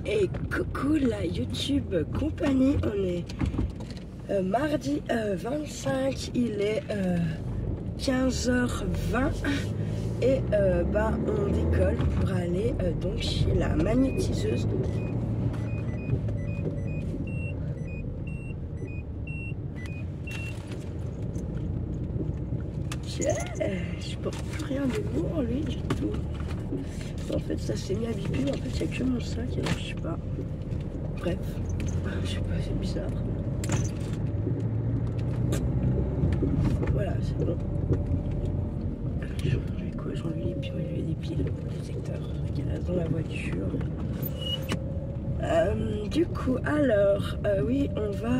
Et coucou la YouTube compagnie, on est mardi 25, il est 15h20 et on décolle pour aller donc chez la magnétiseuse. Je porte plus rien de lourd lui du tout. En fait ça s'est mis à biper, en fait il n'y a que mon sac, alors je sais pas. Bref, je sais pas, c'est bizarre. Voilà, c'est bon. J'enlève les piles, des piles, des secteurs qui restent dans la voiture. Du coup, alors, oui, on va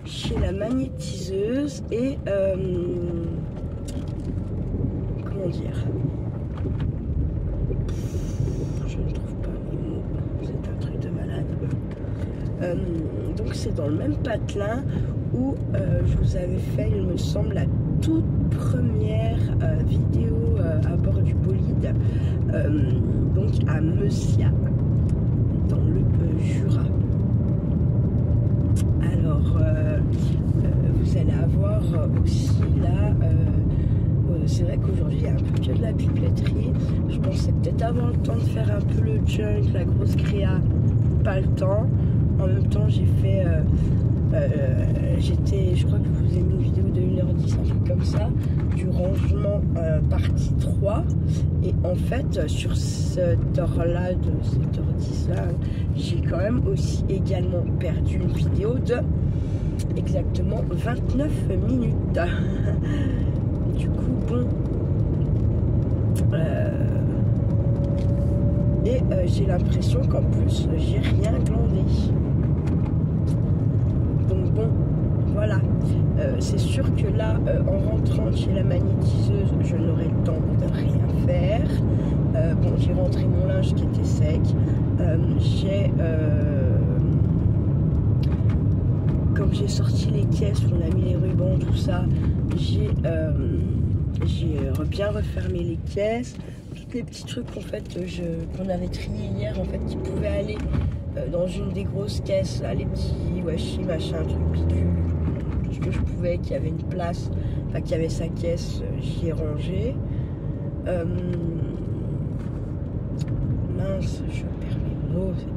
chez la magnétiseuse et comment dire, je ne trouve pas les mots, c'est un truc de malade. Donc c'est dans le même patelin où je vous avais fait, il me semble, la toute première vidéo à bord du bolide, donc à Messia, dans le Jura. Alors vous allez avoir aussi là, c'est vrai qu'aujourd'hui il y a un peu que de la pipetterie. Je pensais peut-être avoir le temps de faire un peu le junk, la grosse créa, pas le temps. En même temps j'ai fait je crois que je vous ai mis une vidéo de 1h10, un truc comme ça, du rangement partie 3. Et en fait, sur cette heure-là, de cette heure 10 là, j'ai quand même aussi également perdu une vidéo de exactement 29 minutes. Du coup, bon. J'ai l'impression qu'en plus, j'ai rien glandé. Voilà, c'est sûr que là, en rentrant chez la magnétiseuse, je n'aurai le temps de rien faire. Bon, j'ai rentré mon linge qui était sec. Comme j'ai sorti les caisses, on a mis les rubans, tout ça, j'ai bien refermé les caisses. Tous les petits trucs en fait qu'on avait triés hier, en fait, qui pouvaient aller dans une des grosses caisses, là, les petits washi, machin, truc bidule. Ce que je pouvais, qu'il y avait une place, enfin qu'il y avait sa caisse, j'y ai rangé. Mince, je perds mes mots, c'est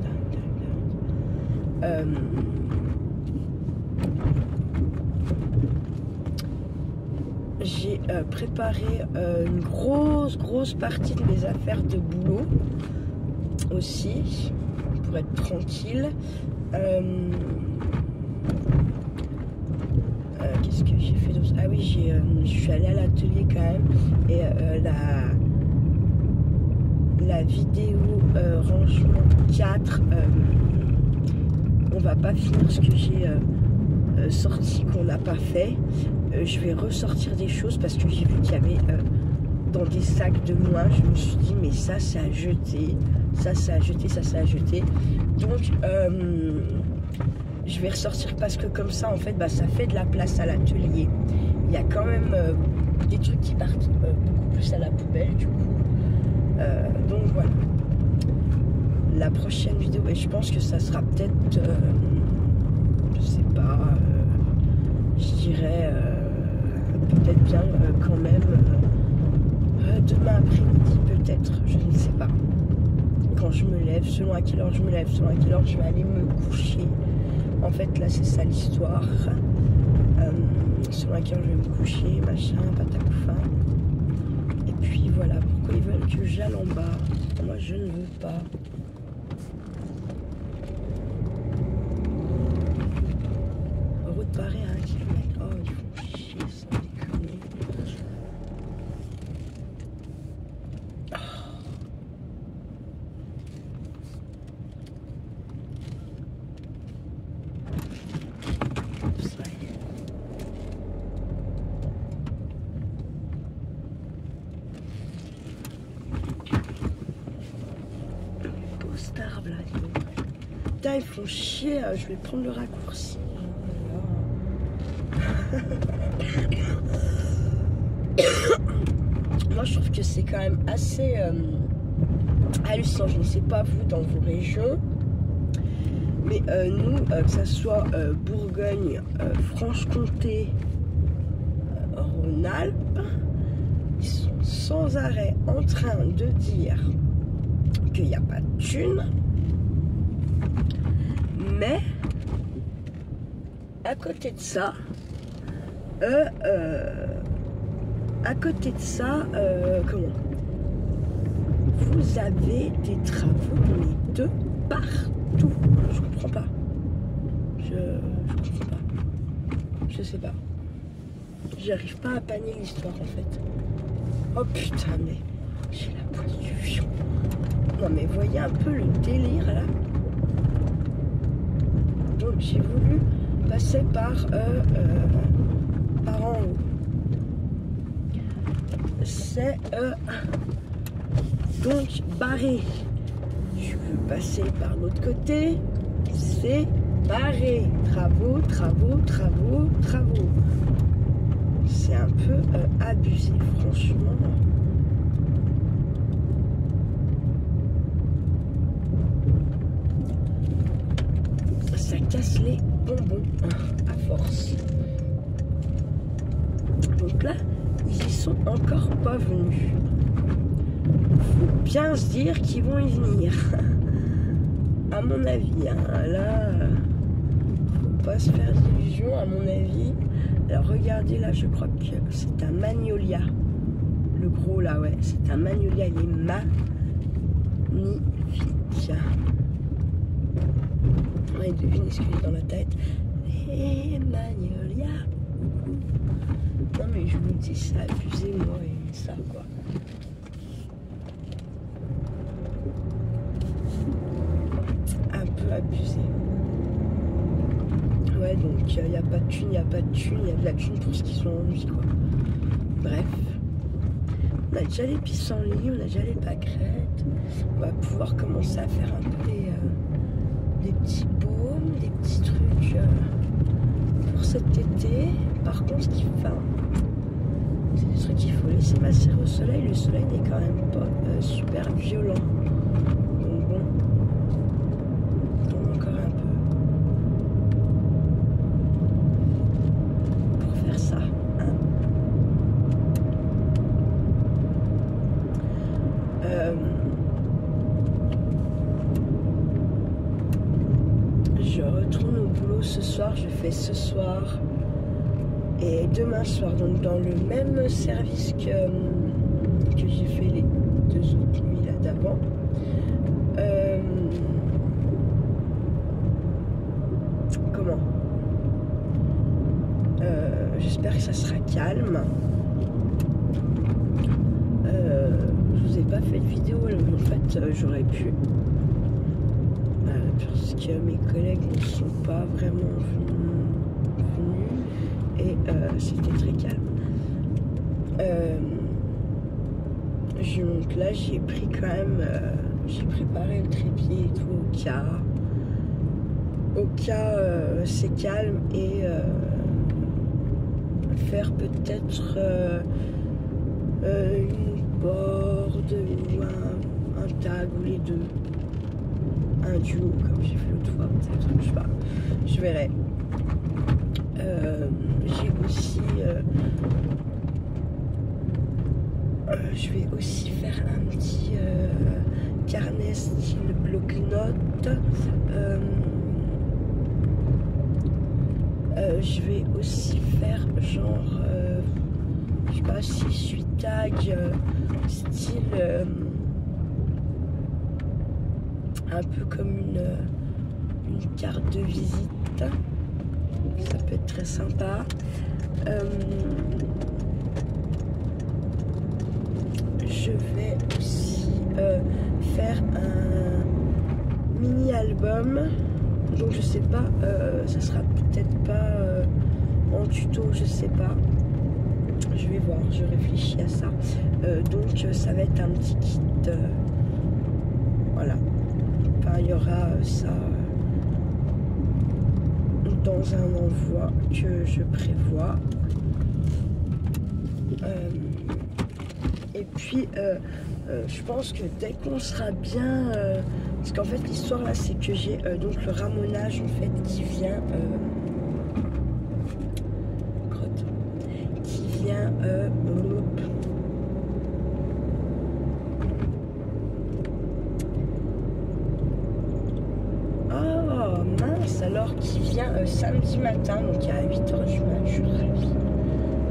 dingue. J'ai préparé une grosse partie de mes affaires de boulot aussi, pour être tranquille. Qu'est-ce que j'ai fait d'autre? Ah oui, je suis allée à l'atelier quand même, et la vidéo rangement 4, on va pas finir ce que j'ai sorti qu'on n'a pas fait. Je vais ressortir des choses parce que j'ai vu qu'il y avait dans des sacs de moi, je me suis dit mais ça c'est à jeter, ça c'est à jeter, ça c'est à jeter. Donc je vais ressortir parce que comme ça en fait ça fait de la place à l'atelier. Il y a quand même des trucs qui partent beaucoup plus à la poubelle du coup. Donc voilà. La prochaine vidéo, je pense que ça sera peut-être, je sais pas, je dirais peut-être bien quand même demain après-midi peut-être, je ne sais pas. Quand je me lève, selon à quelle heure je me lève, selon à quelle heure je vais aller me coucher. En fait, là, c'est ça l'histoire. Selon à quelle heure je vais me coucher, machin, patacoufin. Et puis voilà, pourquoi ils veulent que j'aille en bas? Moi, je ne veux pas. Route barrée à 1 km. Oh, ils font chier, sans déconner. Là, putain, ils font chier, je vais prendre le raccourci. Moi je trouve que c'est quand même assez hallucinant. Je ne sais pas vous dans vos régions, mais nous, que ce soit Bourgogne, Franche-Comté, Rhône-Alpes, ils sont sans arrêt en train de dire qu'il n'y a pas de thunes, mais à côté de ça, comment vous avez des travaux de partout. Je comprends pas. Je comprends pas. Je sais pas. J'arrive pas à panier l'histoire en fait. Oh putain, mais j'ai la poisse du fion. Non mais voyez un peu le délire là. Donc j'ai voulu passer par en haut. C'est donc barré. Je veux passer par l'autre côté. C'est barré. Travaux, travaux, travaux, travaux. C'est un peu abusé, franchement. Ça casse les bonbons à force. Donc là, ils y sont encore pas venus. Faut bien se dire qu'ils vont y venir. À mon avis, hein, là, faut pas se faire d'illusions, à mon avis. Alors regardez là, je crois que c'est un magnolia. Le gros là, ouais, c'est un magnolia, il est magnifique. Ouais, devinez ce qu'il est dans la tête. Les magnolias. Non mais je vous dis, c'est abusé, moi, et ça quoi. Un peu abusé. Ouais, donc il n'y a pas de thune, il n'y a pas de thune, il y a de la thune pour ce qui sont en vie, quoi. Bref. On a déjà les pissenlits, on a déjà les pâquerettes. On va pouvoir commencer à faire un peu des petits baumes, des petits trucs pour cet été. Par contre, ce qu'il faut, c'est des trucs qu'il faut laisser macérer au soleil. Le soleil n'est quand même pas super violent. Donc bon, on a encore un peu pour faire ça. Hein. Je retourne au boulot ce soir. Je fais ce soir et demain soir, donc dans le même service que j'ai fait les 2 autres nuits là d'avant. Comment j'espère que ça sera calme. Je vous ai pas fait de vidéo, en fait j'aurais pu, parce que mes collègues ne sont pas vraiment venus et c'était très calme. Donc là j'ai pris quand même, j'ai préparé le trépied et tout au cas c'est calme, et faire peut-être une board ou un tag ou les deux, un duo comme j'ai fait l'autre fois, peut-être, je sais pas, je verrai. J'ai aussi je vais aussi faire un petit carnet style bloc-notes. Je vais aussi faire genre je sais pas, 6-8 tags style un peu comme une carte de visite. Ça peut être très sympa. Je vais aussi faire un mini album. Donc je sais pas, ça sera peut-être pas en tuto, je sais pas. Je vais voir, je réfléchis à ça. Donc ça va être un petit kit. Voilà. Enfin, il y aura ça dans un envoi que je prévois. Et puis, je pense que dès qu'on sera bien... parce qu'en fait, l'histoire là, c'est que j'ai donc le ramonage en fait qui vient... oh mince, alors qui vient samedi matin, donc à 8h du matin. Je suis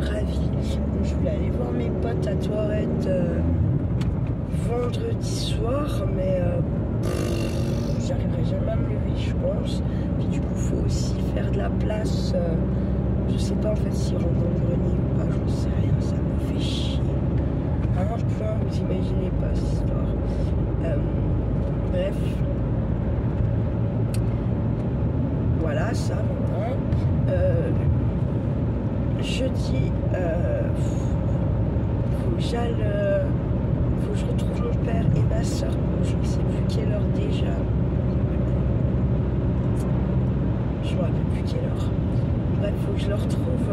ravie. Donc, je voulais aller voir mes potes à Toilette vendredi soir, mais j'arriverai jamais à me lever, je pense. Puis du coup, il faut aussi faire de la place. Je sais pas en fait s'ils rentrent dans le grenier ou pas, j'en sais rien, ça me fait chier. À un point, vous imaginez pas cette histoire. Bref. Voilà, ça, maintenant. Jeudi, faut que j'aille, faut que je retrouve mon père et ma soeur. Je ne sais plus quelle heure déjà. Je me rappelle plus quelle heure. Bref, il faut que je le retrouve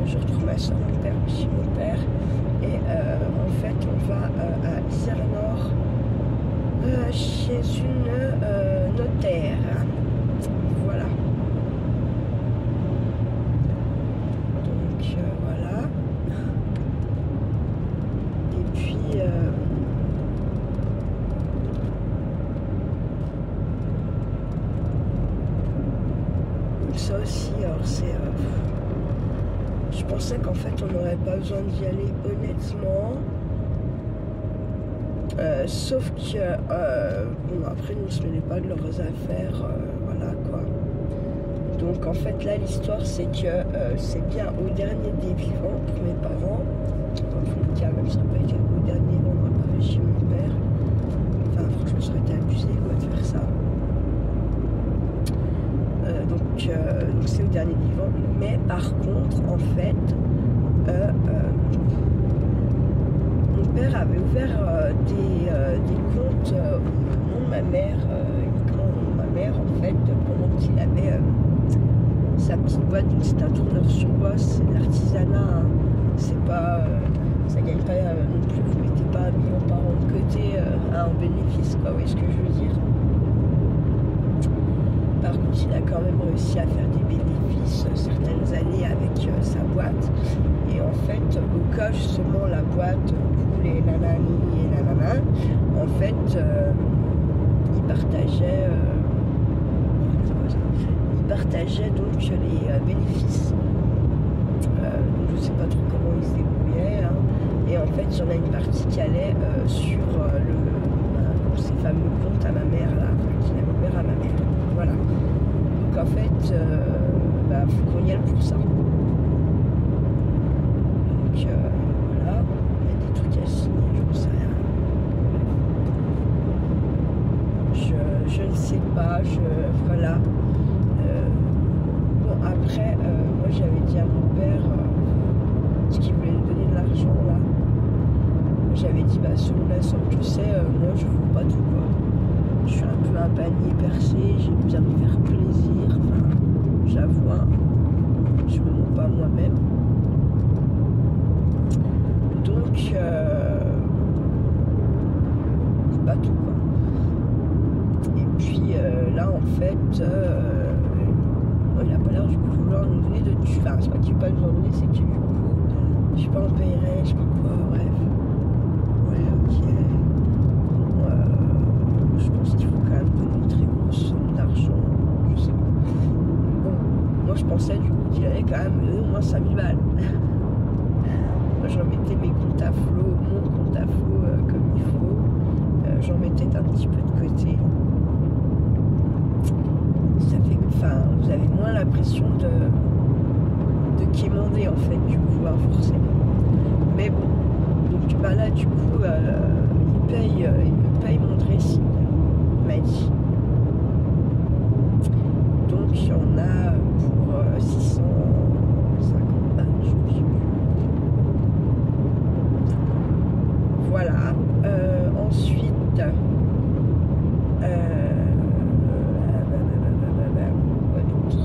je retrouve ma soeur, mon père, chez mon père. Et en fait, on va à Isère-Nord chez une notaire. Voilà. Donc, voilà. Et puis... ça aussi, alors c'est... je pensais qu'en fait on n'aurait pas besoin d'y aller honnêtement. Sauf que bon, après nous on se mêlait pas de leurs affaires, voilà quoi. Donc en fait là l'histoire c'est que c'est bien au dernier des vivants pour mes parents. Dans tous les cas, même si ça n'a pas été au dernier, on n'aurait pas fait chez mon père. Enfin franchement ça aurait été abusé quoi de faire ça. Donc c'est au dernier vivant, mais par contre en fait mon père avait ouvert des comptes au nom de ma mère, uniquement au nom de ma mère en fait, pendant qu'il avait sa petite boîte. Donc c'est un tourneur sur bois, c'est de l'artisanat, hein. C'est pas ça gagne pas non plus, vous mettez pas 1 million par an de côté en bénéfice quoi, vous voyez ce que je veux dire. Par contre, il a quand même réussi à faire des bénéfices certaines années avec sa boîte. Et en fait, au cas justement la boîte pour les nanani et nanana, en fait, il partageait donc les bénéfices. Donc je sais pas trop comment il se débrouillait. Hein. Et en fait, il y en a une partie qui allait sur ces fameux comptes à ma mère là, qu'il avait ouvert à ma mère. Voilà. Donc en fait, faut qu'on y aille pour ça. Donc voilà, il y a des trucs à signer, je ne sais rien. Je ne sais pas, voilà. Bon après, moi j'avais dit à mon père ce qu'il voulait nous donner de l'argent là. J'avais dit selon la somme que c'est, moi je ne vaux pas tout quoi. Je suis un peu un panier percé, j'aime bien me faire plaisir, enfin, j'avoue, hein, je me mens pas moi-même. Donc, c'est pas tout quoi. Et puis là en fait, il a pas l'air du coup de vouloir nous donner de... Enfin, c'est pas qu'il veut pas nous en donner, c'est que du coup, je sais pas, on paierait, je sais pas quoi, bref. Ouais, ok. Je pense qu'il faut quand même donner une très grosse somme d'argent, je sais pas. Bon, moi je pensais du coup qu'il allait quand même me donner au moins 5000 balles. Moi j'en mettais mes comptes à flot, mon compte à flot comme il faut. J'en mettais un petit peu de côté. Ça fait que, enfin, vous avez moins l'impression de quémander en fait du coup, hein, forcément. Mais bon, donc là du coup, il me paye mon dressing. M'a dit. Donc il y en a pour 650 balles, je ne sais plus. Voilà. Ensuite, quoi d'autre?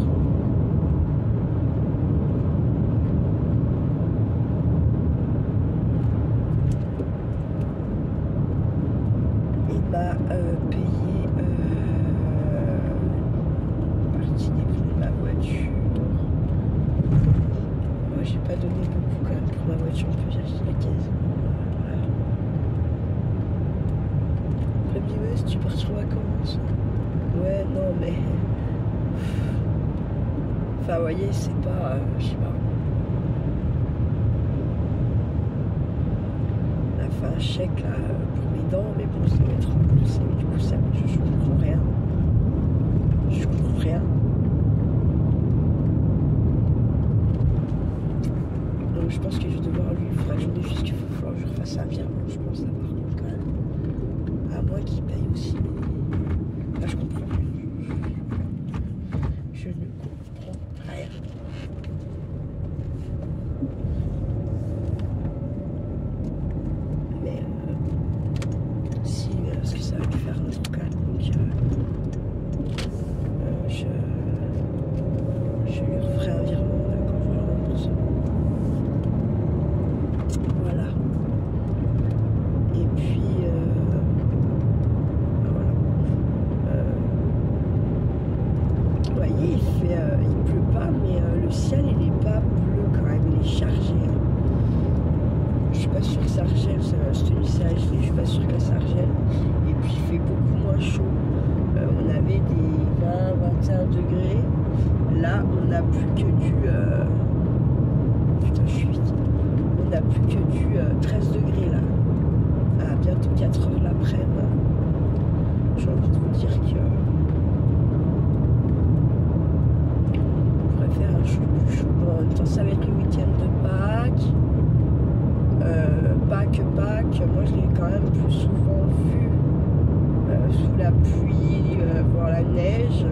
est-ce que tu partir en vacances? Ouais, non, mais... Enfin, vous voyez, c'est pas... je sais pas. On a fait un chèque, là, pour mes dents, mais bon, ça va être remboursé. Du coup, ça, je comprends rien. Je comprends rien. Donc, je pense que je vais devoir lui... Il faudra que je me juste qu'il faut falloir que je refasse un virement, je pense, ça, par contre, quand même. À moi qui paye aussi, mais... Là, je comprends rien. Je ne comprends rien. Mais si, parce que ça va lui faire un truc calme, donc je lui referai un virement là, quand je le rembourse. Voilà. Et puis voilà. Vous voyez, il pleut pas, mais le ciel il est pas bleu quand même, il est chargé. Je suis pas sûre que ça regèle, cette nuit c'est gelé, je suis pas sûre que ça regèle. Et puis il fait beaucoup moins chaud. On avait des 20-21 degrés. Là on n'a plus que du... Putain je suis vite. On n'a plus que du 13 degrés là. À bientôt 4 heures l'après-midi. J'ai envie de vous dire que... On pourrait faire un chaud plus chaud. Bon, en même temps ça va être le week-end de Pâques. Pâques, moi je l'ai quand même plus souvent vu sous la pluie, voire la neige,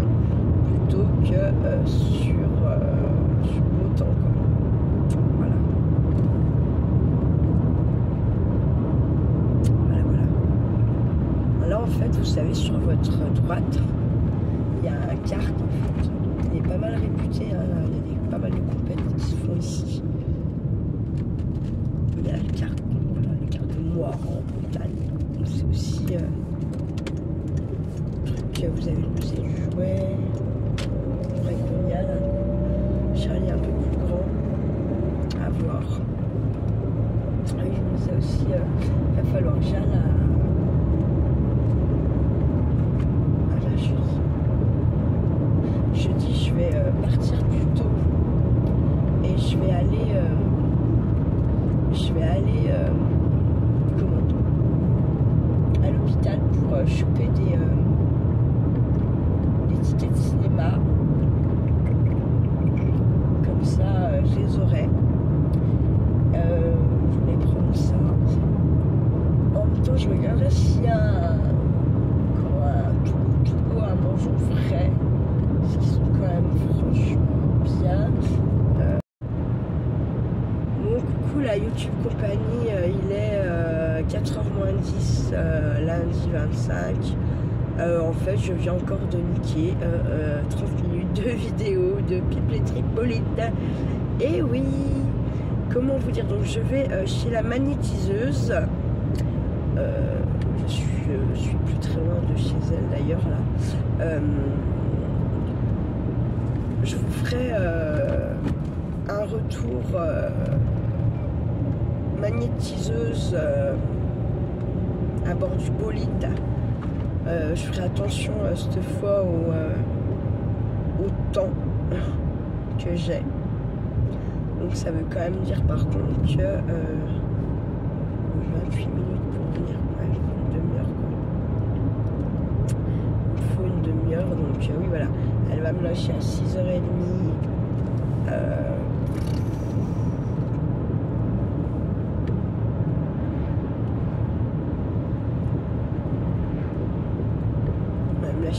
plutôt que sur beau temps. Quoi. Voilà. Voilà. Là en fait, vous savez, sur votre droite, il y a un kart en fait. Il est pas mal réputé, hein. Il y a pas mal de compètes qui se font ici. Il y a le kart. En montagne. C'est aussi truc, vous avez le musée du jouet, vrai qu'on y a là. Charlie un peu plus grand à voir. Ah oui, je me disais aussi, il va falloir que j'aille à la chose. Jeudi, je vais partir plus tôt et je vais aller à l'hôpital pour choper des tickets de cinéma. Comme ça, je les aurai. Je voulais prendre ça. En même temps, je regarderai s'il y a un tout à manger frais. Parce qu'ils sont quand même franchement bien. Bon, coucou la YouTube compagnie, il est 4h moins 10, lundi 25. En fait, je viens encore de niquer 30 minutes de vidéo de People Tripolite. Et oui, comment vous dire, donc je vais chez la magnétiseuse. Je suis plus très loin de chez elle d'ailleurs là. Je vous ferai un retour magnétiseuse à bord du bolide. Je ferai attention cette fois au temps que j'ai. Donc ça veut quand même dire par contre que 28 minutes pour venir. Ouais, il faut une demi-heure quoi. Il faut une demi-heure, donc oui voilà. Elle va me lâcher à 6h30.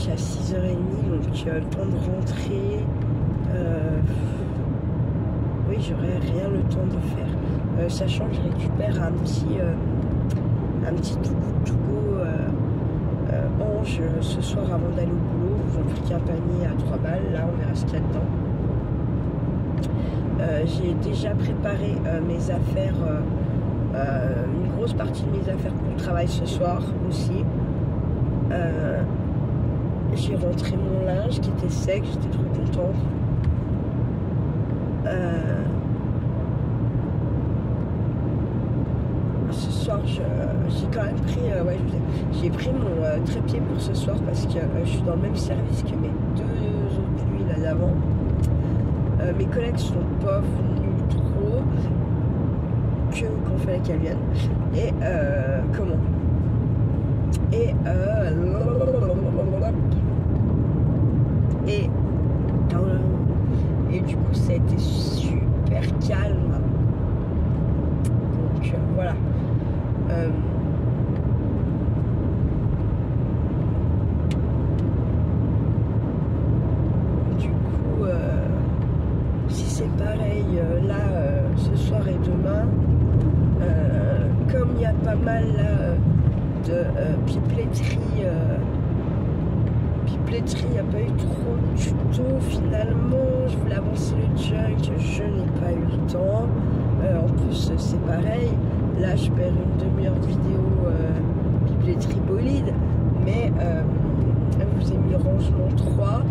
À 6h30, donc le temps de rentrer. Oui, j'aurais rien le temps de faire. Sachant que je récupère un petit Togo Ange ce soir avant d'aller au boulot. Ils ont pris un panier à 3 balles. Là, on verra ce qu'il y a dedans. J'ai déjà préparé mes affaires, une grosse partie de mes affaires pour le travail ce soir aussi. J'ai rentré mon linge qui était sec, j'étais trop contente. Ce soir, j'ai quand même pris, ouais, j'ai pris mon trépied pour ce soir parce que je suis dans le même service que mes 2 autres nuits là d'avant. Mes collègues sont pas venus trop, qu'on fallait qu'elles viennent. Et comment? Et du coup ça a été super calme. Donc voilà. Du coup si c'est pareil là ce soir et demain, comme il y a pas mal là, de pipetterie, il n'y a pas eu trop de tutos finalement. Je voulais avancer le junk, je n'ai pas eu le temps. En plus c'est pareil, là je perds une demi-heure de vidéo pipetterie bolide, mais je vous ai mis le rangement 3,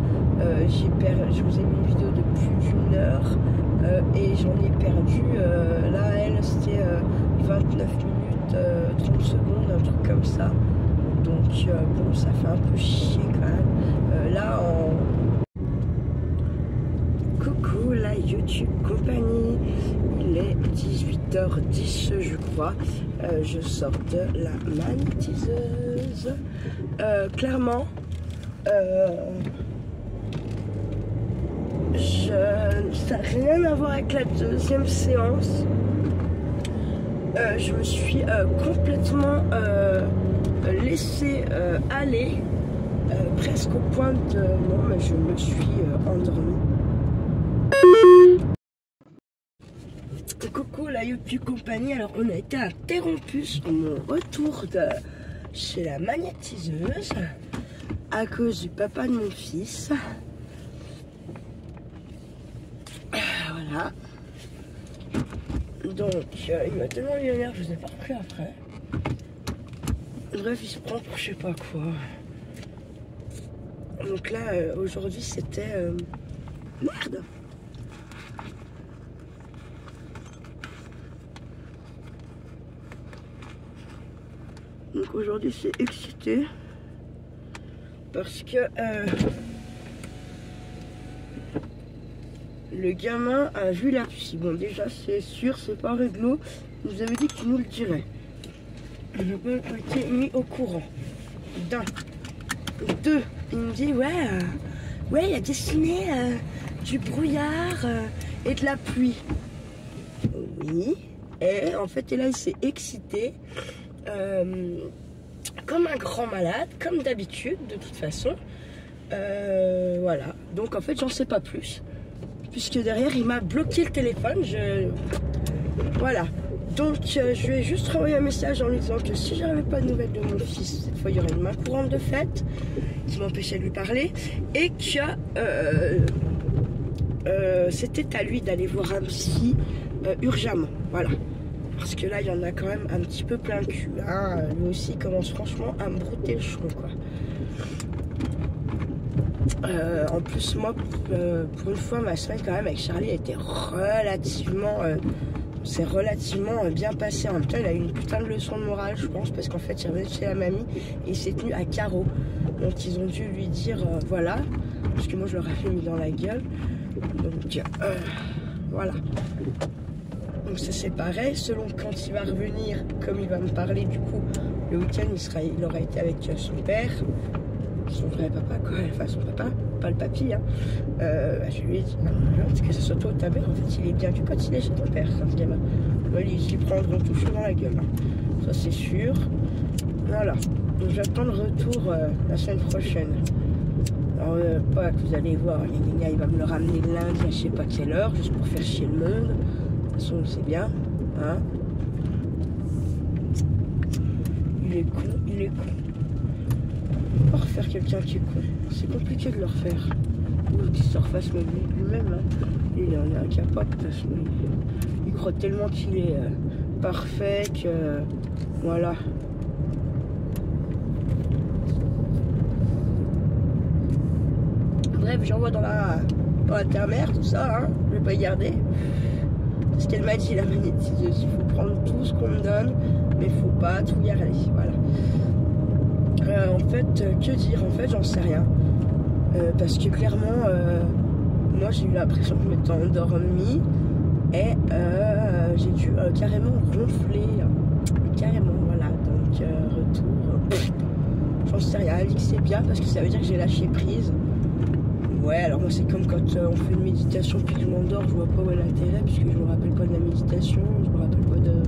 je vous ai mis une vidéo de plus d'1 heure et j'en ai perdu, là elle c'était 29 minutes 30 secondes, un truc comme ça. Donc bon, ça fait un peu chier quand même. Là en... Coucou la YouTube compagnie, il est 18h10 je crois. Je sors de la magnétiseuse. Clairement, ça n'a rien à voir avec la deuxième séance. Je me suis complètement laissé aller, presque au point de... Non, mais je me suis endormie. Coucou la YouTube compagnie, alors on a été interrompu sur mon retour de chez la magnétiseuse à cause du papa de mon fils. Voilà. Donc il m'a tellement millionnaire, je ne vous ai pas repris après. Bref, il se prend pour je sais pas quoi. Donc là, aujourd'hui, c'était... Merde! Donc aujourd'hui, c'est excité. Parce que... le gamin a vu la psy. Bon, déjà, c'est sûr, c'est pas réglo. Il nous avait dit qu'il nous le dirait. Il n'a pas été mis au courant. D'un. Deux. Il me dit, ouais, il a dessiné du brouillard et de la pluie. Oui. Et en fait, là, il s'est excité. Comme un grand malade, comme d'habitude, de toute façon. Voilà. Donc, en fait, j'en sais pas plus. Puisque derrière, il m'a bloqué le téléphone. Voilà. Donc, je lui ai juste renvoyé un message en lui disant que si j'avais pas de nouvelles de mon fils, cette fois, il y aurait une main courante de fait qui m'empêchait de lui parler. Et que c'était à lui d'aller voir un psy urgemment. Voilà. Parce que là, il y en a quand même un petit peu plein le cul. Hein. Lui aussi, il commence franchement à me brouter le cheveu, quoi. En plus, moi, pour une fois, ma semaine quand même avec Charlie a été relativement... c'est relativement bien passé. En même temps, il a eu une putain de leçon de morale, je pense, parce qu'en fait, il est revenu chez la mamie et il s'est tenu à carreau. Donc, ils ont dû lui dire, voilà, parce que moi, je leur ai mis dans la gueule. Donc, voilà. Donc, ça, c'est pareil. Selon quand il va revenir, comme il va me parler, du coup, le week-end, il aura été avec son père. Son vrai papa, quoi, enfin son papa, pas le papy, hein. Je lui ai dit, parce que ce soit toi ou ta mère, en fait, il est bien vu quand il est chez ton père, ce gamin. Ils lui prendront tout chaud dans la gueule, hein. Ça c'est sûr. Voilà, donc j'attends le retour la semaine prochaine. Alors, pas que vous allez voir, il va me le ramener le lundi à je sais pas quelle heure, juste pour faire chier le monde. De toute façon, c'est bien, hein. Il est con. Pas refaire quelqu'un qui est con, c'est compliqué de le refaire. Ou qu'il se refasse lui-même, hein. Il en est incapable, de toute façon. Il croit tellement qu'il est parfait que... voilà. Bref, j'envoie dans la terre-mère, tout ça, hein. Je vais pas y garder. C'est ce qu'elle m'a dit, la magnétiseuse. Il faut prendre tout ce qu'on me donne mais faut pas trop y aller, voilà. En fait, que dire? En fait, j'en sais rien. Parce que clairement, moi j'ai eu l'impression que je m'étais endormie et j'ai dû carrément ronfler. Carrément, voilà. Donc, retour. J'en sais rien. Elle dit que c'est bien parce que ça veut dire que j'ai lâché prise. Ouais, alors moi c'est comme quand on fait une méditation puis que je m'endors, je vois pas où est l'intérêt puisque je me rappelle pas de la méditation, je me rappelle pas de...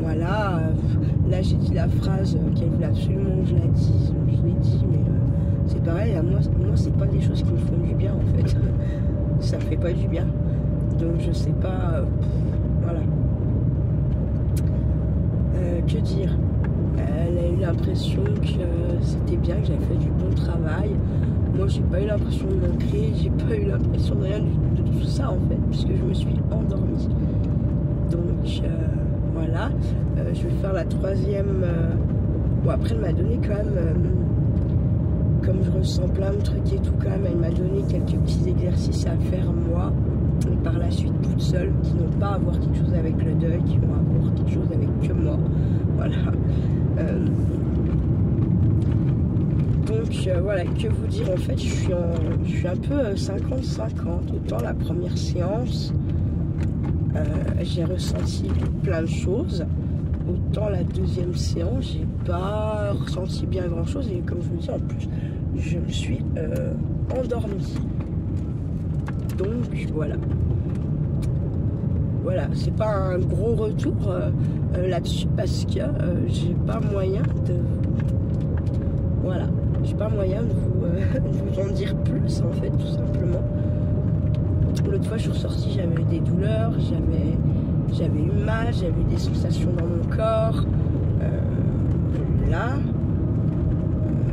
Voilà, là j'ai dit la phrase qu'elle voulait absolument que je la dise, je l'ai dit, mais c'est pareil, moi c'est pas des choses qui me font du bien en fait, ça me fait pas du bien, donc je sais pas, voilà. Que dire? Elle a eu l'impression que c'était bien, que j'avais fait du bon travail. Moi j'ai pas eu l'impression de manquer, j'ai pas eu l'impression de rien de tout ça en fait, puisque je me suis endormie. Donc voilà, je vais faire la troisième. Bon après elle m'a donné quand même, comme je ressens plein de trucs et tout quand même, elle m'a donné quelques petits exercices à faire moi, et par la suite toute seule, qui n'ont pas à voir quelque chose avec le deuil, qui vont avoir quelque chose avec que moi. Voilà. Donc voilà, que vous dire, en fait je suis un peu 50-50. Autant la première séance j'ai ressenti plein de choses, autant la deuxième séance j'ai pas ressenti bien grand chose, et comme je vous dis en plus je me suis endormie. Donc voilà, c'est pas un gros retour là-dessus parce que j'ai pas moyen de... Voilà, j'ai pas moyen de vous en dire plus en fait, tout simplement. L'autre fois je suis ressortie, j'avais eu des douleurs, j'avais eu mal, j'avais eu des sensations dans mon corps. Là,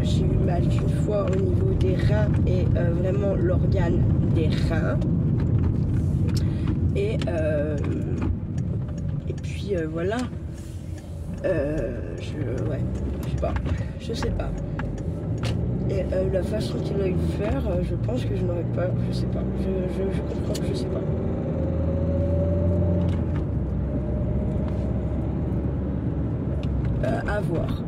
j'ai eu mal qu'une fois au niveau des reins et vraiment l'organe des reins. Et puis voilà. Je sais pas. Et la façon qu'il a eu de faire, je pense que je n'aurais pas, je sais pas. Je comprends que je sais pas. À voir.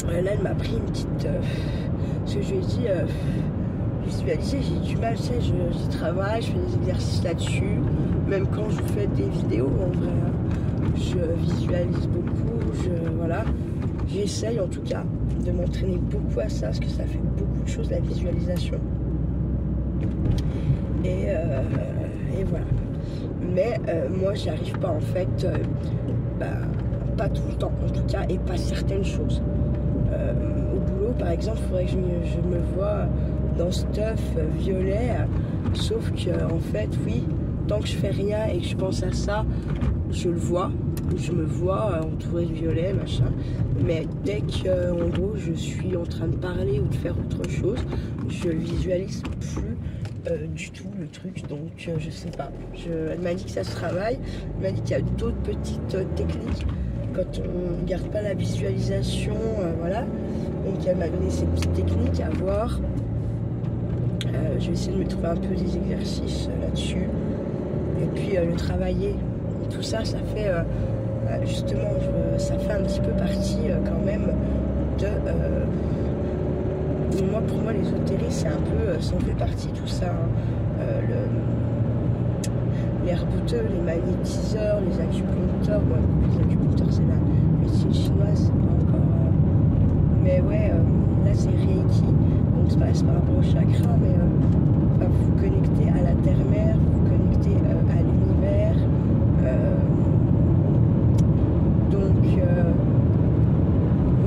Là, elle m'a pris une petite... ce que je lui ai dit, visualiser, j'ai du mal, tu sais, j'y travaille, je fais des exercices là-dessus. Même quand je fais des vidéos, en vrai, je visualise beaucoup, voilà. J'essaye en tout cas de m'entraîner beaucoup à ça, parce que ça fait beaucoup de choses, la visualisation. Et voilà. Mais moi, j'y arrive pas en fait, pas tout le temps en tout cas, et pas certaines choses. Au boulot, par exemple, il faudrait que je me vois dans stuff violet, sauf que en fait, oui, tant que je fais rien et que je pense à ça, je le vois, je me vois entourée de violet, machin. Mais dès que, en gros, je suis en train de parler ou de faire autre chose, je visualise plus du tout le truc, donc je sais pas. Elle m'a dit que ça se travaille, elle m'a dit qu'il y a d'autres petites techniques quand on ne garde pas la visualisation, voilà. Donc elle m'a donné ces petites techniques à voir. Je vais essayer de me trouver un peu des exercices là-dessus et puis le travailler. Tout ça, ça fait justement, ça fait un petit peu partie quand même de... pour moi, l'ésotérisme, c'est un peu, ça en fait partie tout ça. Les rebooteurs, les magnétiseurs, les acupuncteurs. Bon, les acupuncteurs, c'est la médecine chinoise, c'est pas encore... mais ouais, là, c'est Reiki. Donc, c'est par rapport au chakra, mais vous vous connectez à la terre-mère, vous vous connectez à l'univers. Donc,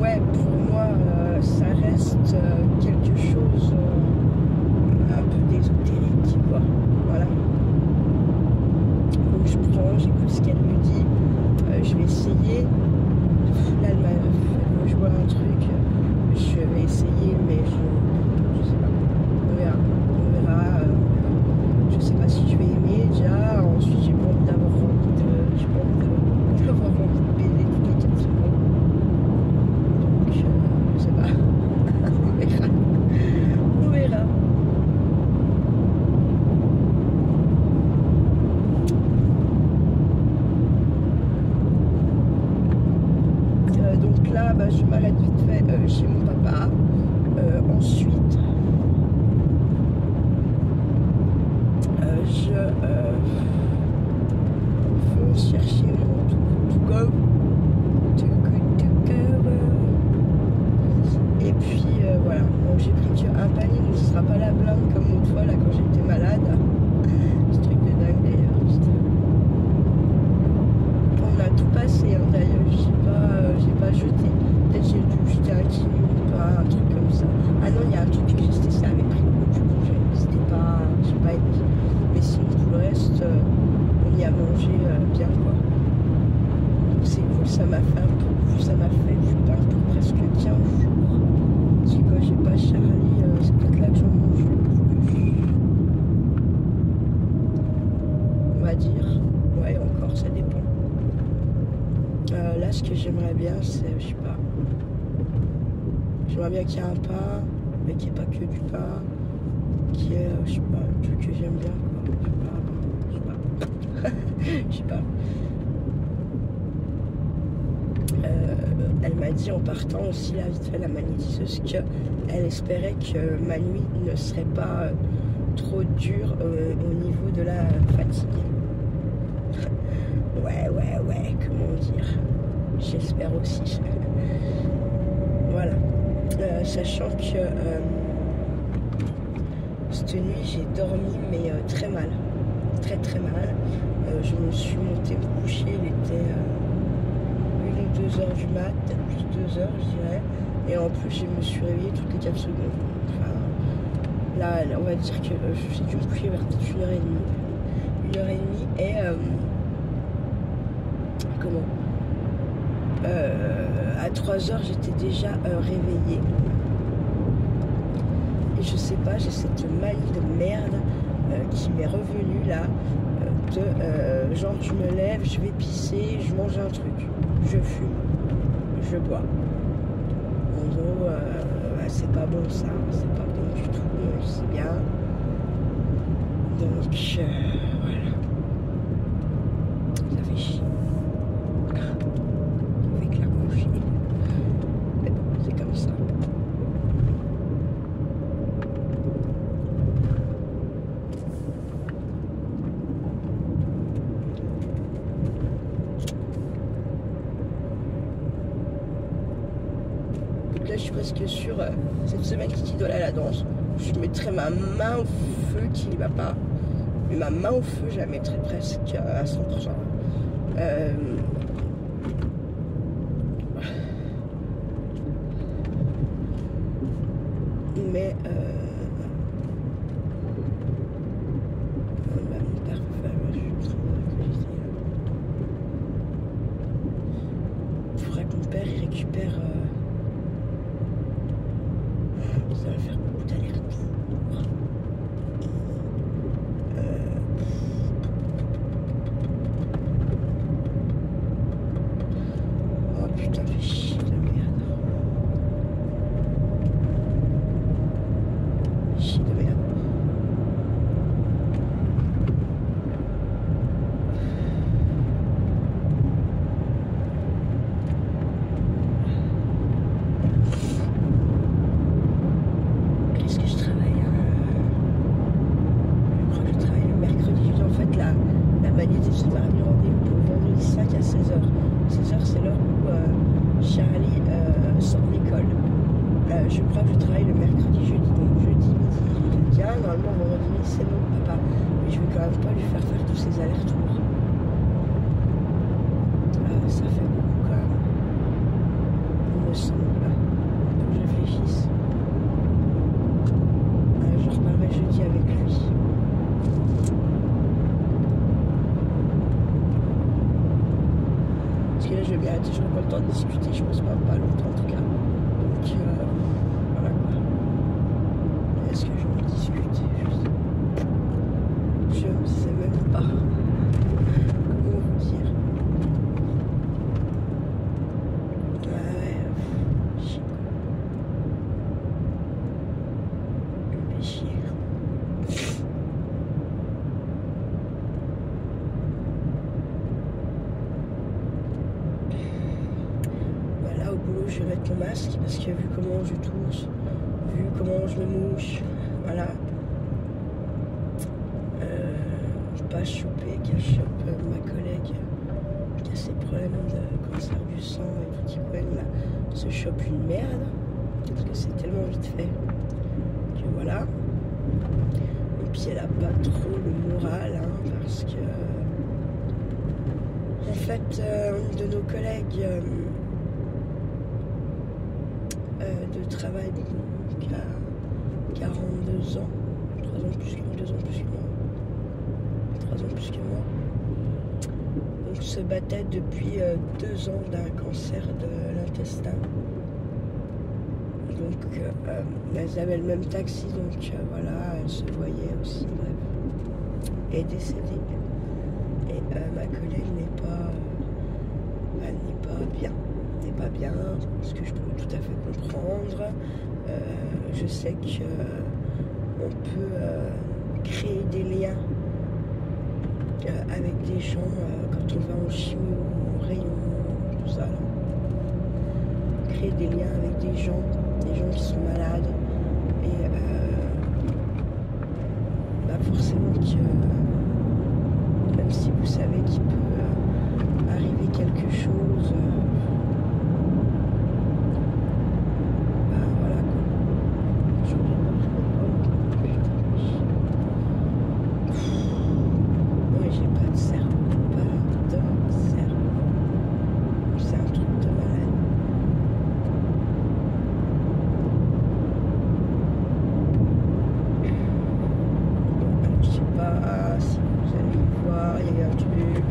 ouais, pour moi, ça reste quelque chose un peu d'ésotérique, quoi. Voilà. Donc, j'écoute ce qu'elle me dit. Je vais essayer. Là, elle m'a joué un truc. Je vais essayer, mais je sais pas. On verra. Donc là, bah, je m'arrête vite fait chez mon papa. Ensuite, je fonce chercher mon to go. Et puis voilà, bon, j'ai pris qu'un panier, donc ce sera pas la blinde comme l'autre fois là quand j'étais malade. Ce truc de dingue d'ailleurs. On a tout passé hein, d'ailleurs, j'ai pas jeté. Peut-être j'ai dû jeter un kilo ou pas, un truc comme ça. Ah non, il y a un truc que j'ai testé, ça avait pris le goût du congé. C'était pas, j'ai pas aimé. Mais sinon tout le reste, on y a mangé bien quoi. Donc c'est cool, ça m'a fait du pain pour presque 15 jours. Si quand j'ai pas Charlie, c'est peut-être là que j'en mange le plus. On va dire. Ouais, encore, ça dépend. Là, ce que j'aimerais bien, c'est, je sais pas. J'aimerais bien qu'il y ait un pain, mais qu'il n'y ait pas que du pain. Qui est, je sais pas, un truc que j'aime bien, quoi. Je sais pas. Je sais pas. Elle m'a dit en partant aussi, là, vite fait, la magnétiseuse, qu'elle espérait que ma nuit ne serait pas trop dure au niveau de la fatigue. Ouais, comment dire. J'espère aussi. Voilà. Sachant que cette nuit, j'ai dormi, mais très mal. Très mal. Je me suis montée me coucher, il était 1 ou 2 heures du mat, peut-être plus 2 heures, je dirais. Et en plus, je me suis réveillée toutes les 4 secondes. Enfin, là, on va dire que j'ai dû me coucher vers peut-être 1h30. 1h30 et... comment à 3 heures, j'étais déjà réveillée. Et je sais pas, j'ai cette manie de merde qui m'est revenue là. Genre, je me lève, je vais pisser, je mange un truc, je fume, je bois. En gros, c'est pas bon ça, c'est pas bon du tout, je sais bien. Donc, voilà. Ça fait chier. Mais bon, c'est comme ça. Donc là, je suis presque sûre, cette semaine qui doit aller à la danse, je mettrai ma main au feu qui ne va pas. Mais ma main au feu, je la mettrai presque à 100%. Mais mon père peut faire, moi je suis en train de cogiter. Il faudrait que mon père il récupère. Ça va faire beaucoup d'allers-retours. Oh putain, fais chier de merde. Chier de merde. Qu'est-ce que je travaille je crois que je travaille le mercredi. En fait, la magnétisme m'a remis rendez-vous pour le vendredi 5 à 16h. 16h, c'est l'heure où Charlie sort de l'école. Je crois que je travaille le mercredi, jeudi. Donc jeudi midi, je me dis, ah, normalement vendredi midi c'est bon papa. Mais je vais quand même pas lui faire tous ces allers-retours. Ça fait beaucoup quand même. Il me semble. Faut que je réfléchisse. Je reparlerai jeudi avec lui. Parce que là je vais bien arrêter, je n'aurai pas le temps de discuter, je pense pas longtemps en tout cas. Donc voilà quoi. Est-ce que je me discute? Je ne sais même pas comment vous dire. Ouais, chier quoi. Je vais chier. Voilà, au boulot, je vais mettre mon masque parce que vu comment je tousse, vu comment je me mouche, voilà. Pas choper, qu'elle chope ma collègue qui a ses problèmes de cancer du sang et tout, qui problème là, se chope une merde parce que c'est tellement vite fait que voilà. Et puis elle a pas trop le moral hein, parce que en fait une de nos collègues de travail qui a 42 ans, 3 ans plus que moi, 2 ans plus que moi, 3 ans plus que moi, donc se battait depuis 2 ans d'un cancer de l'intestin. Donc elles avaient le même taxi, donc voilà, elles se voyaient aussi, bref. Elle est décédée. Et ma collègue n'est pas bien. N'est pas bien, ce que je peux tout à fait comprendre. Je sais que on peut créer des liens avec des gens quand on va en chimio, en rayon, tout ça. Là. Créer des liens avec des gens qui sont malades et forcément que même si vous savez qu'il peut arriver quelque chose, voilà quoi. Oui, j'ai pas de cerveau, pas de cerveau. C'est un truc de malade. Je sais pas si vous allez voir, il y a eu un truc.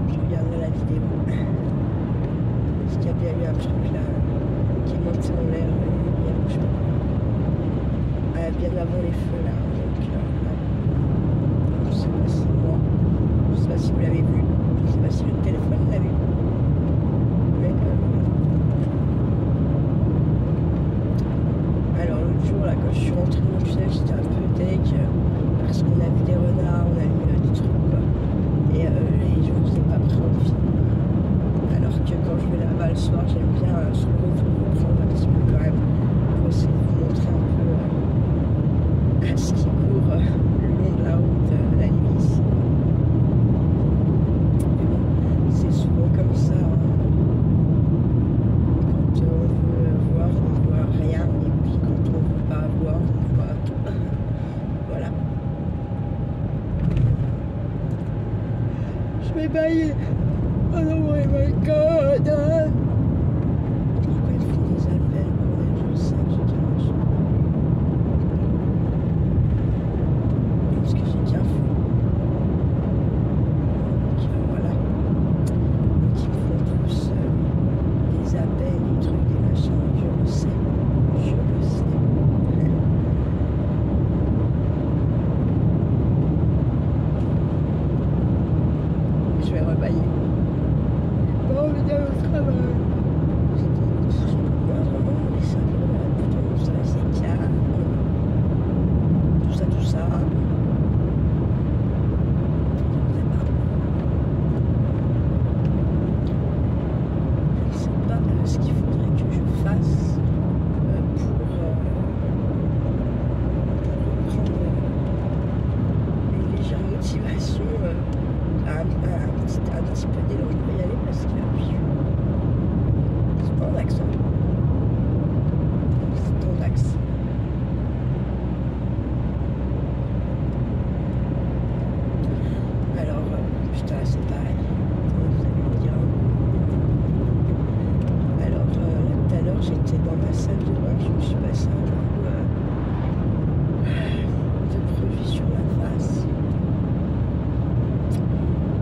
Je regarderai la vidéo. Parce qu'il y a bien eu un truc là qui est monté en l'air, je sais pas. Bien avant les feux là. Donc je sais pas si moi, je sais pas si vous l'avez vu, je sais pas si le téléphone l'a vu. Mais alors l'autre jour là quand je suis rentrée de mon tunnel j'étais un peu deg parce qu'on a vu des renards, on a vu des trucs quoi. Et je vous ai pas pris en film. Alors que quand je vais là-bas le soir j'aime bien sur le retour reprendre un petit peu quand même pour essayer de vous montrer un peu ce qui court le long de la route la nuit ici. Mais bon, c'est souvent comme ça. Quand on veut voir, on voit rien. Et puis quand on veut pas voir, on voit tout. Voilà. Je vais bailler. Oh non, my god. Pourquoi ils font des appels pour les gens sacs, j'ai qu'un machin. Parce que j'ai qu'un fou. Donc voilà. Donc ils font tous des appels, des trucs, des machins. Je le sais. Je le sais. Je vais rebailler. Bon, on vient au travail. Moi, vraiment, les sabots, là, putain, ça, c'est calme. Tout ça, tout ça. Je ne sais pas ce qu'il faudrait que je fasse pour reprendre une légère motivation, un petit peu d'élan pour y aller parce que c'est pas en axe. C'est en axe. Alors, putain, c'est pareil. Vous allez me dire. Alors, tout à l'heure, j'étais dans ma salle de bain, je me suis passé un coup de produit sur la face.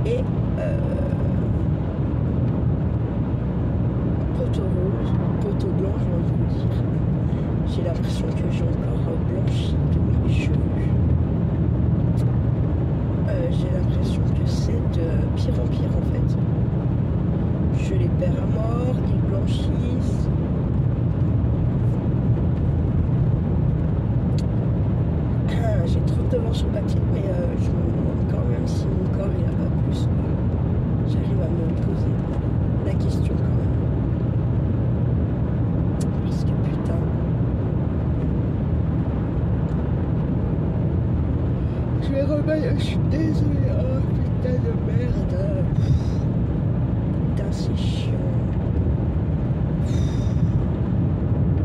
Et poteau rose, poteau blanc, j'ai envie de vous dire. J'ai l'impression que j'ai encore blanchi de mes cheveux. J'ai l'impression que c'est de pire en pire en fait. Je les perds à mort, ils blanchissent. J'ai trop de devant sur le papier, mais je me demande quand même si mon corps il a pas plus. J'arrive à me poser. Je suis désolé, oh putain de merde. Putain, c'est chiant.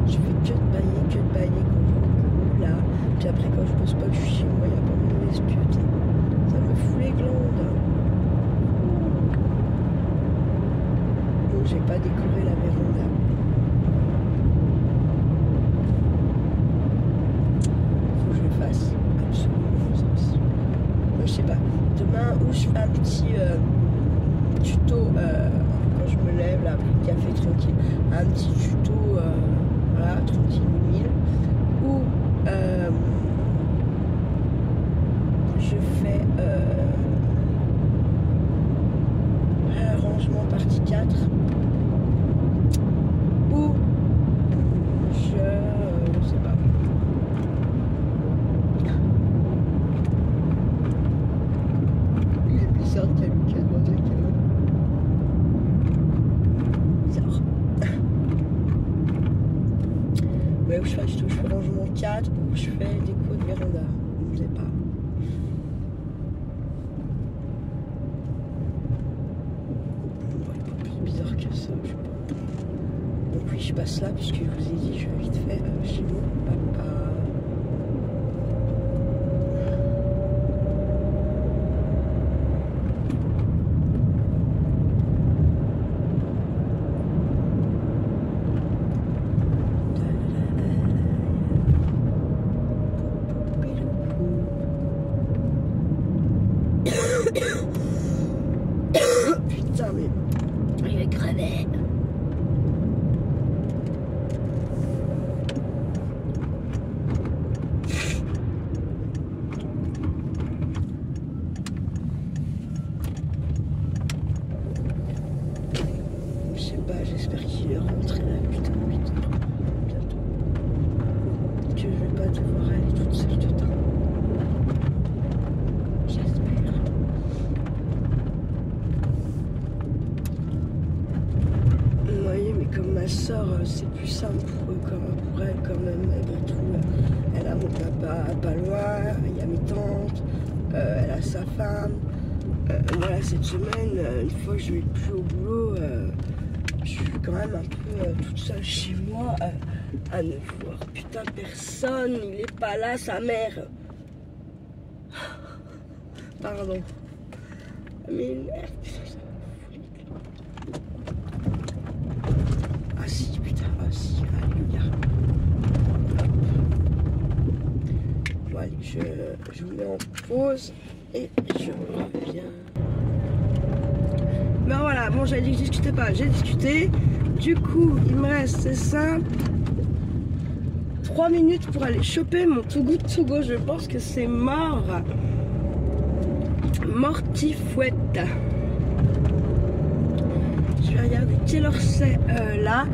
Je fais que de bailler quand je roule là. Puis après, quand je bosse pas, que je suis chez moi, il n'y a pas de mauvaise pute. Ça me fout les glandes. Donc, j'ai pas décoré la véranda. Faut que je le fasse. Absolument, ça aussi. Je sais pas. Demain, où je fais un petit tuto quand je me lève, là, après le café tranquille. Un petit tuto, voilà, tranquille, mille. Où je fais rangement partie 4. Où je sais pas. Il est bizarre qu'il y a Lucas dans la caméra. Bizarre. Ouais, où je fais tuto, je fais rangement 4, où je fais déco de véranda. Je sais pas. Bizarre que ça, je sais pas. Donc oui, je passe là puisque je vous ai dit, je vais vite fait chez mon papa. Putain, mais il est crevé. Je sais pas, j'espère qu'il est rentré là, putain, 8 heures bientôt. Que je vais pas devoir aller toute seule dedans. J'espère. Vous voyez, mais comme ma soeur, c'est plus simple pour elle quand même, malgré tout. Elle a mon papa pas loin, il y a mes tantes, elle a sa femme. Voilà, cette semaine, une fois que je vais plus au boulot, je suis quand même un peu toute seule chez moi à ne voir putain personne, il est pas là, sa mère. Pardon. Mais merde, ah si, putain, ah si, alléluia. Bon allez, je vous mets en pause et je reviens. Ben voilà, bon j'avais dit que je discutais pas, j'ai discuté. Du coup, il me reste, c'est simple, 3 minutes pour aller choper mon Too Good To Go. Je pense que c'est mort. Mortifouette. Je vais regarder quelle heure c'est là.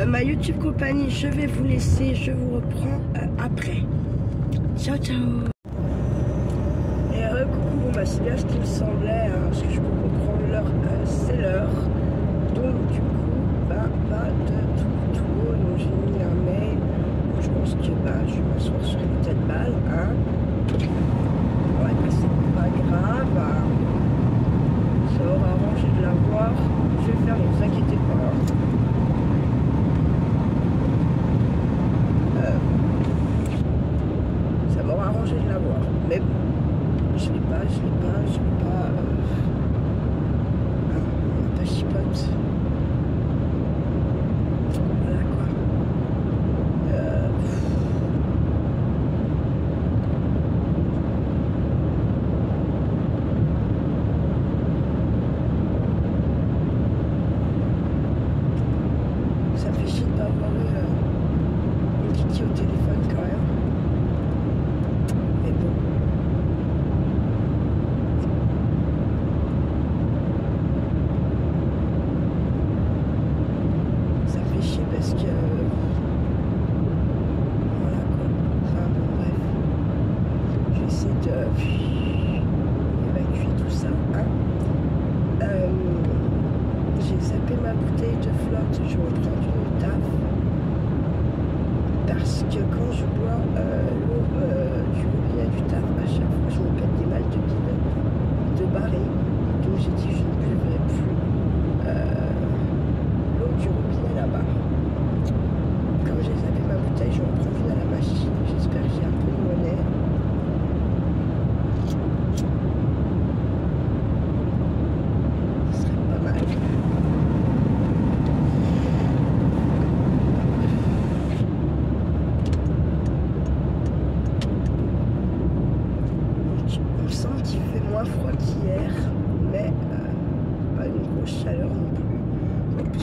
Ma YouTube compagnie, je vais vous laisser. Je vous reprends après. Ciao, ciao. Et coucou, bon, bah, c'est bien ce qu'il me semblait. Hein, parce que je peux comprendre l'heure, c'est l'heure. Donc, du coup, bah, pas de tout. Donc, j'ai mis un mail. Donc, je pense que bah, je vais m'asseoir sur une tête balle. Hein. Ouais, mais c'est pas grave. Hein. Ça aura arrangé de l'avoir. Je vais faire, ne vous inquiétez pas. Ça m'aura arrangé de l'avoir. Mais bon, je l'ai pas.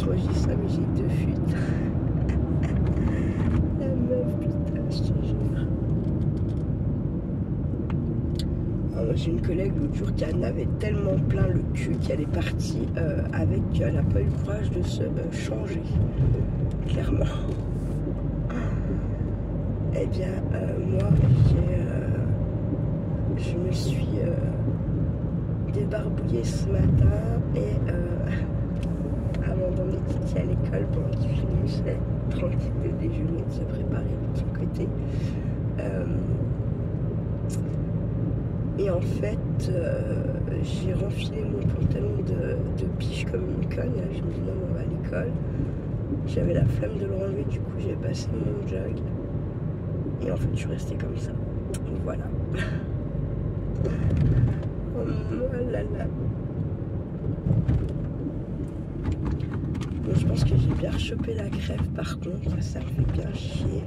quand je dis ça, mais j'ai 2 fuites. La meuf, putain, je te jure. Ah, moi, j'ai une collègue l'autre jour qui en avait tellement plein le cul qu'elle est partie avec. Elle n'a pas eu le courage de se changer. Clairement. Eh bien, moi, je me suis débarbouillée ce matin et avant d'emmener Titi à l'école pendant qu'il finissait tranquille de déjeuner, de se préparer de son côté. Et en fait, j'ai renfilé mon pantalon de biche comme une conne. Là, je me dis non, on va à l'école. J'avais la flemme de le renlever, du coup j'ai passé mon jog. Et en fait, je suis restée comme ça. Voilà. Oh là là. Bon, je pense que j'ai bien rechopé la crève, par contre, ça me fait bien chier.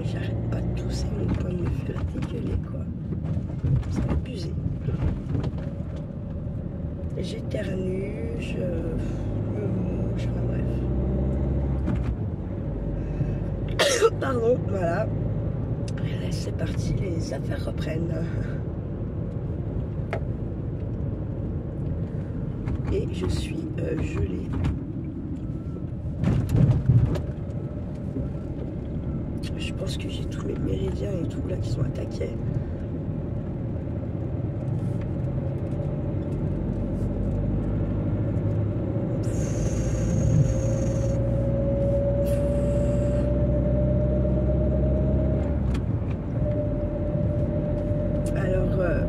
J'arrête pas de tousser, mon point de me faire dégueuler, quoi. C'est abusé. J'éternue, je me mouche, enfin bref. Pardon, voilà. Et là, c'est parti, les affaires reprennent. Et je suis gelée. Je pense que j'ai tous mes méridiens et tout là qui sont attaqués.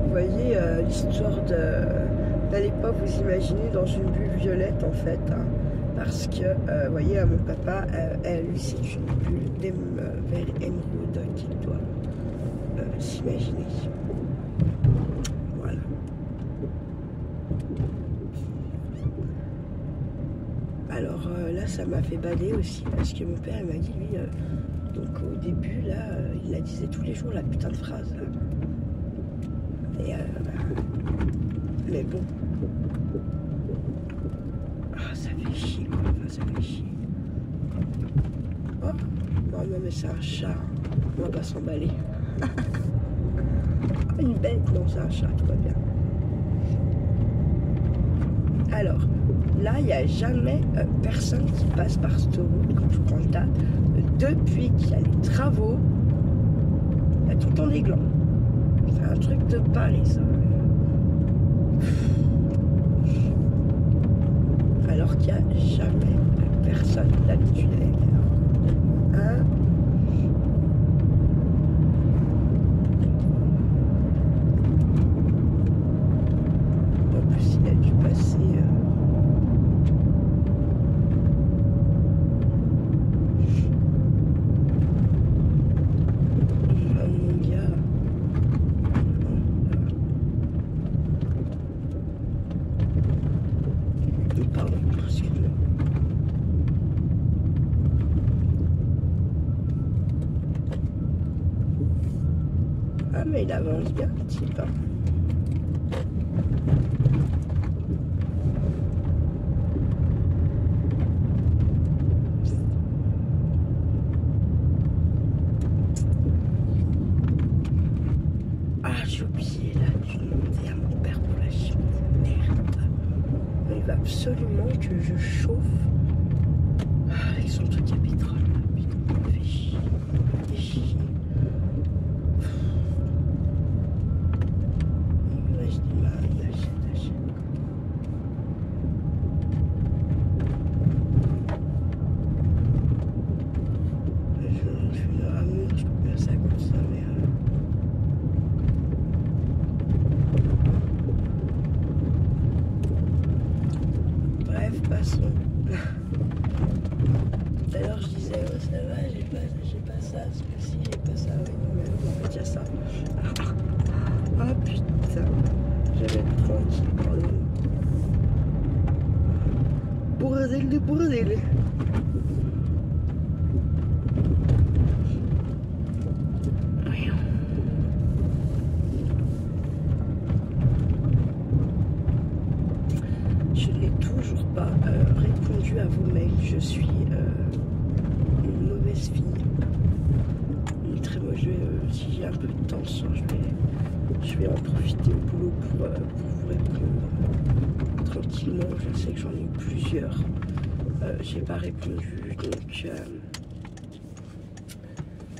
Vous voyez l'histoire d'aller pas vous imaginer dans une bulle violette en fait, hein, parce que vous voyez mon papa, lui c'est une bulle vert émeraude qu'il doit s'imaginer. Voilà. Alors là ça m'a fait bader aussi parce que mon père il m'a dit lui donc au début là il la disait tous les jours la putain de phrase là. Et mais bon, ça fait chier quoi, enfin ça fait chier. Oh, non mais c'est un chat, on va pas s'emballer. Une bête, non c'est un chat, tout va bien. Alors, là il n'y a jamais personne qui passe par cette route quand je prends le date. Depuis qu'il y a les travaux, il y a tout le temps des glands. C'est un truc de Paris ça. Alors qu'il n'y a jamais personne d'habitude avec elle. Hein? En plus, il a dû passer. Mon gars. Pardon, excuse-moi. Ah mais il avance bien, le type. Hein. Ah j'ai oublié là, je demandais à mon père pour la chimie. Merde. Il va absolument que je chauffe avec son truc à pétrole. Putain, ça me fait chier. Ça me fait chier. Là, je dis, achète. Je suis dans la mur, je sais pas combien ça coûte ça, mais. Bref, passons. Tout à l'heure je disais ça va, j'ai pas ça, ce coup-ci, j'ai pas ça, oui, mais en fait il y a ça. Ah putain, je vais être tranquille, pardon. Bordel. Je n'ai toujours pas répondu à vos mails. Je suis une mauvaise fille. Très moi, si j'ai un peu de temps ce soir, je vais en profiter au boulot pour vous répondre tranquillement. Je sais que j'en ai eu plusieurs. J'ai pas répondu, donc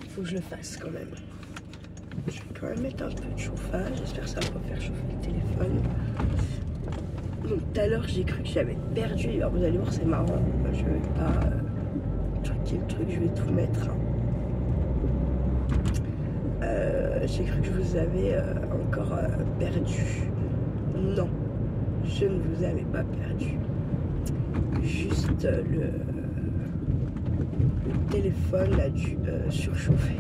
il faut que je le fasse quand même. Je vais quand même mettre un peu de chauffage. J'espère que ça va pas faire chauffer le téléphone. Donc tout à l'heure j'ai cru que j'avais perdu. Alors vous allez voir, c'est marrant. Je vais pas truquer le truc, je vais tout mettre. J'ai cru que je vous avais encore perdu. Non, je ne vous avais pas perdu. Juste le téléphone a dû surchauffer.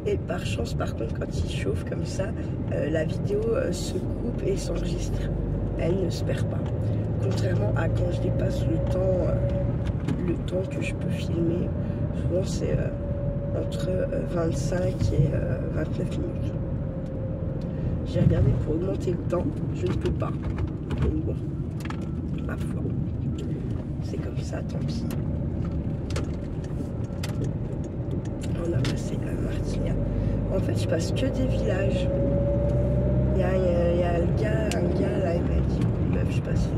Et par chance, par contre, quand il chauffe comme ça, la vidéo se coupe et s'enregistre. Elle ne se perd pas. Contrairement à quand je dépasse le temps que je peux filmer, souvent c'est entre 25 et 29 minutes. J'ai regardé pour augmenter le temps, je ne peux pas. Donc bon, ma foi, c'est comme ça, tant pis. On a passé à Martignac. En fait, je passe que des villages. Il y a un gars là, il m'a dit, meuf, je passe,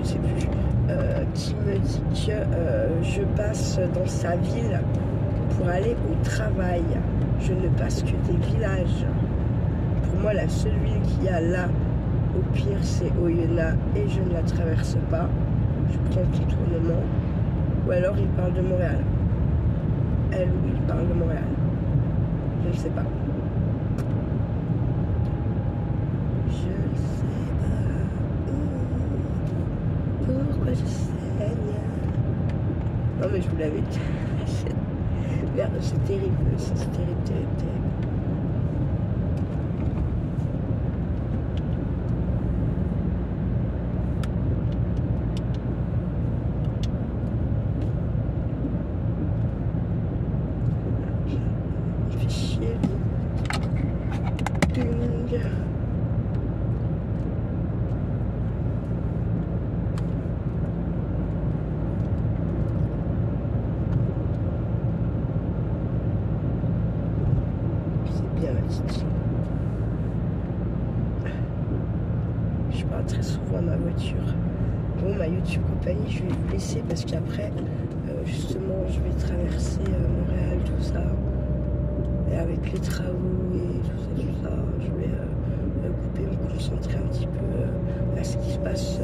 je sais plus, qui me dit que je passe dans sa ville pour aller au travail. Je ne passe que des villages. Pour moi, la seule ville qu'il y a là, au pire, c'est Oyonnax et je ne la traverse pas. Je prends le contournement. Ou alors il parle de Montréal. Elle ou il parle de Montréal. Je ne sais pas. Je ne sais pas. Pourquoi je saigne? Non mais je vous l'avais dit. Merde, c'est terrible. C'est terrible, terrible, terrible. Je parle très souvent à ma voiture. Bon, ma YouTube compagnie, je vais vous laisser parce qu'après, justement, je vais traverser Montréal, tout ça. Et avec les travaux et tout ça, je vais couper, me concentrer un petit peu à ce qui se passe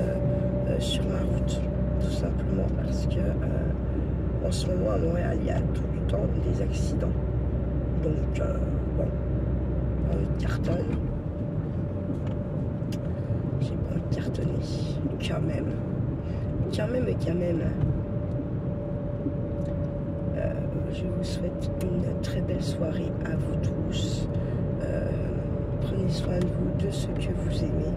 sur ma route. Tout simplement parce que en ce moment à Montréal, il y a tout le temps des accidents. Donc, bon, on cartonne. J'ai pas cartonné, quand même. Quand même et quand même. Je vous souhaite une très belle soirée à vous tous. Prenez soin de vous, de ceux que vous aimez.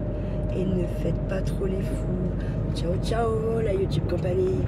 Et ne faites pas trop les fous. Ciao, ciao, la YouTube compagnie.